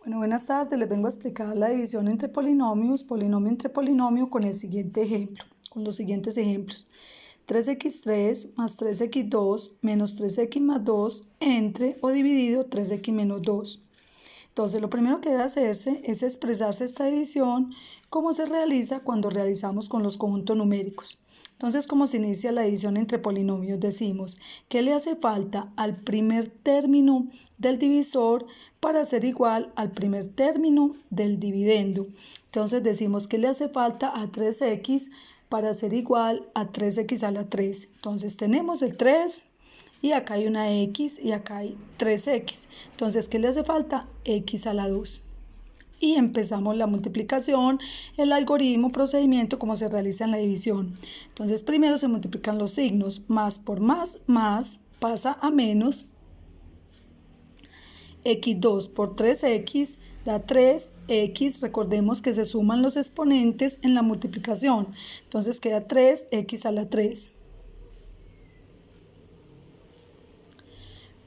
Bueno, buenas tardes. Les vengo a explicar la división entre polinomios, polinomio entre polinomio con el siguiente ejemplo, con los siguientes ejemplos. 3x3 más 3x2 menos 3x más 2 entre o dividido 3x menos 2. Entonces, lo primero que debe hacerse es expresarse esta división como se realiza cuando realizamos con los conjuntos numéricos. Entonces, ¿cómo se inicia la división entre polinomios? Decimos que le hace falta al primer término del divisor para ser igual al primer término del dividendo. Entonces decimos que le hace falta a 3x para ser igual a 3x a la 3. Entonces tenemos el 3 y acá hay una x y acá hay 3x. Entonces, ¿qué le hace falta? X a la 2. Y empezamos la multiplicación, el algoritmo, procedimiento como se realiza en la división. Entonces primero se multiplican los signos, más por más pasa a menos, x2 por 3x da 3x, recordemos que se suman los exponentes en la multiplicación, entonces queda 3x a la 3.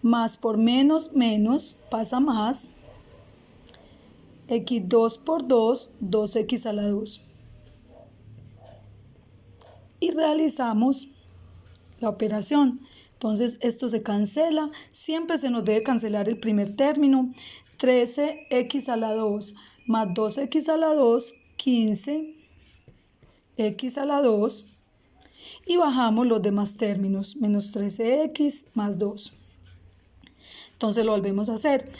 Más por menos pasa más, x2 por 2, 2x a la 2. Y realizamos la operación. Entonces esto se cancela, siempre se nos debe cancelar el primer término, 13x a la 2 más 2x a la 2, 15x a la 2, y bajamos los demás términos, menos 13x más 2. Entonces lo volvemos a hacer.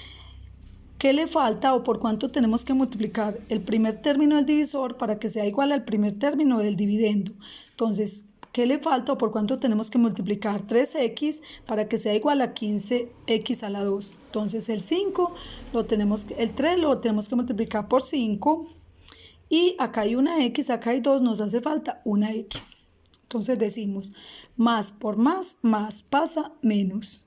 ¿Qué le falta o por cuánto tenemos que multiplicar el primer término del divisor para que sea igual al primer término del dividendo? Entonces, ¿qué le falta o por cuánto tenemos que multiplicar 3x para que sea igual a 15x a la 2? Entonces el 3 lo tenemos que multiplicar por 5 y acá hay una x, acá hay 2, nos hace falta una x. Entonces decimos más por más pasa menos.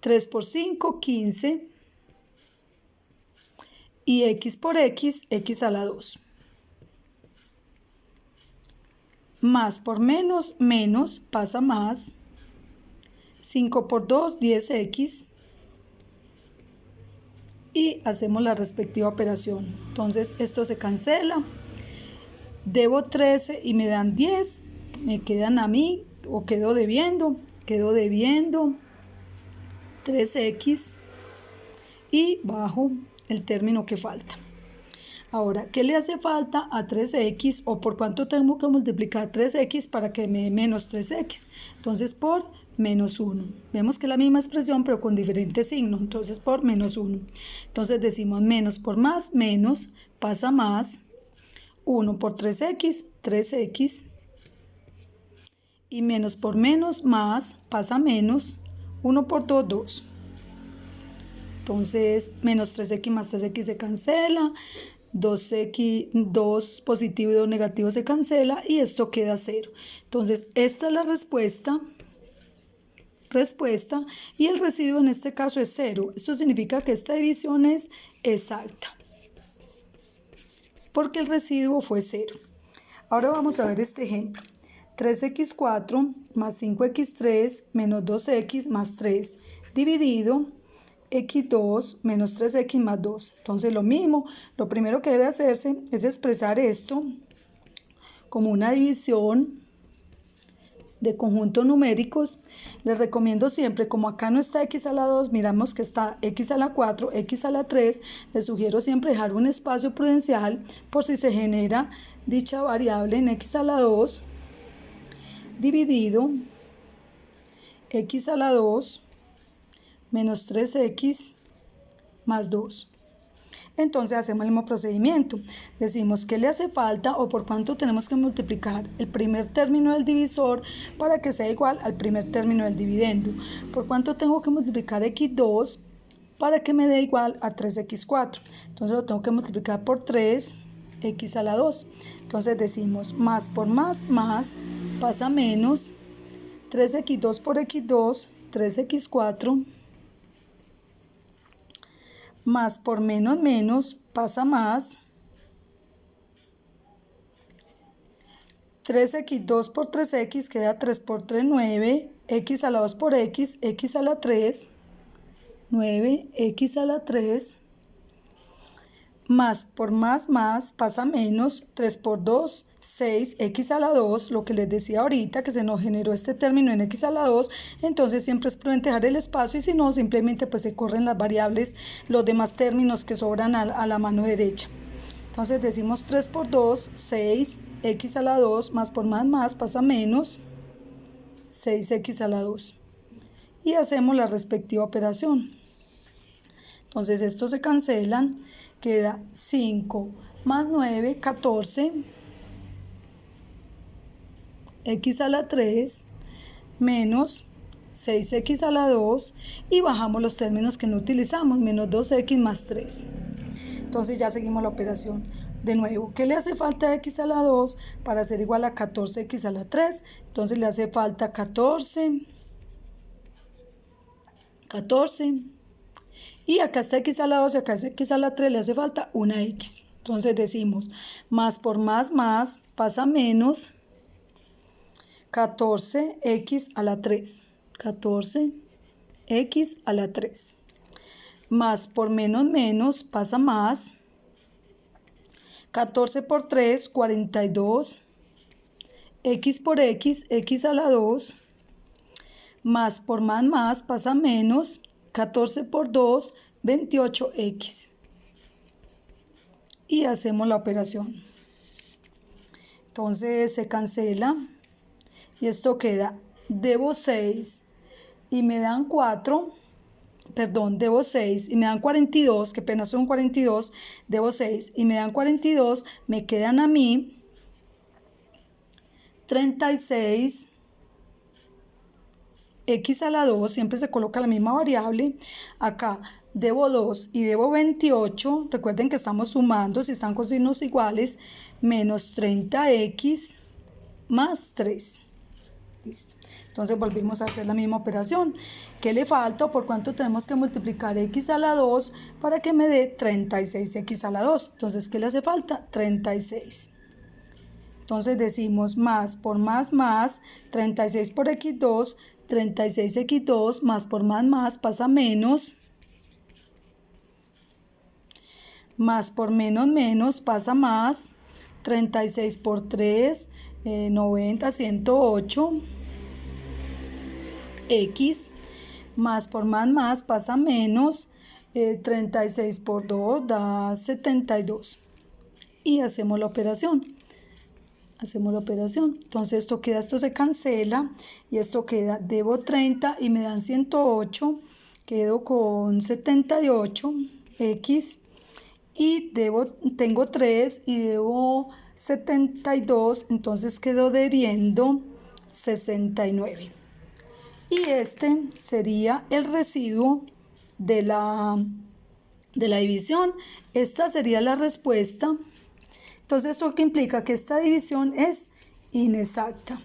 3 por 5, 15 y x por x, x a la 2. Más por menos pasa más, 5 por 2, 10x, y hacemos la respectiva operación. Entonces esto se cancela, debo 13 y me dan 10, me quedan a mí, o quedo debiendo 3x y bajo el término que falta. Ahora, ¿qué le hace falta a 3x o por cuánto tengo que multiplicar 3x para que me dé menos 3x? Entonces, por menos 1. Vemos que es la misma expresión, pero con diferente signo. Entonces, por menos 1. Entonces, decimos menos por más, menos, pasa más. 1 por 3x, 3x. Y menos por menos, más, pasa menos. 1 por 2, 2. Entonces, menos 3x más 3x se cancela. 2x, 2 positivo y 2 negativo se cancela y esto queda 0. Entonces, esta es la respuesta y el residuo en este caso es 0. Esto significa que esta división es exacta porque el residuo fue 0. Ahora vamos a ver este ejemplo. 3x4 más 5x3 menos 2x más 3 dividido x2 menos 3x más 2. Entonces lo mismo, lo primero que debe hacerse es expresar esto como una división de conjuntos numéricos. Les recomiendo siempre, como acá no está x a la 2, miramos que está x a la 4, x a la 3, les sugiero siempre dejar un espacio prudencial por si se genera dicha variable en x a la 2 dividido x a la 2 menos 3x más 2. Entonces hacemos el mismo procedimiento. Decimos que le hace falta o por cuánto tenemos que multiplicar el primer término del divisor para que sea igual al primer término del dividendo. Por cuánto tengo que multiplicar x2 para que me dé igual a 3x4. Entonces lo tengo que multiplicar por 3x a la 2. Entonces decimos más por más pasa menos. 3x2 por x2, 3x4. Más por menos pasa más. 3x2 por 3x queda 3 por 3, 9. X a la 2 por x, x a la 3. 9x a la 3 más por más pasa menos, 3 por 2, 6, x a la 2, lo que les decía ahorita, que se nos generó este término en x a la 2, entonces siempre es prudente dejar el espacio y si no, simplemente pues se corren las variables, los demás términos que sobran a la mano derecha. Entonces decimos 3 por 2, 6, x a la 2, más por más pasa menos, 6x a la 2. Y hacemos la respectiva operación. Entonces estos se cancelan, queda 5 más 9, 14, x a la 3, menos 6x a la 2, y bajamos los términos que no utilizamos, menos 2x más 3. Entonces ya seguimos la operación. De nuevo, ¿qué le hace falta a x a la 2 para ser igual a 14x a la 3? Entonces le hace falta 14, y acá está x a la 2 y acá es x a la 3, le hace falta una x. Entonces decimos, más por más pasa menos 14x a la 3. 14x a la 3. Más por menos pasa más. 14 por 3, 42. X por x, x a la 2. Más por más pasa menos. 14 por 2, 28x. Y hacemos la operación. Entonces se cancela. Y esto queda, debo 6 y me dan 4. Perdón, debo 6 y me dan 42, que apenas son 42, debo 6 y me dan 42, me quedan a mí 36, x a la 2, siempre se coloca la misma variable, acá debo 2 y debo 28, recuerden que estamos sumando, si están con signos iguales, menos 30x más 3. Listo. Entonces volvimos a hacer la misma operación. ¿Qué le falta o por cuánto tenemos que multiplicar x a la 2 para que me dé 36x a la 2? Entonces, ¿qué le hace falta? 36. Entonces decimos más por más, 36 por x2, 36x2, más por más pasa menos. Más por menos pasa más. 36 por 3, 90, 108. X, más por más pasa menos, 36 por 2 da 72. Y hacemos la operación. Entonces esto se cancela y esto queda, debo 30 y me dan 108, quedo con 78, X, y tengo 3 y debo 72, entonces quedo debiendo 69. Y este sería el residuo de la división. Esta sería la respuesta. Entonces, ¿esto qué implica? Que esta división es inexacta.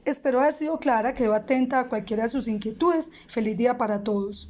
Espero haber sido clara, quedo atenta a cualquiera de sus inquietudes. Feliz día para todos.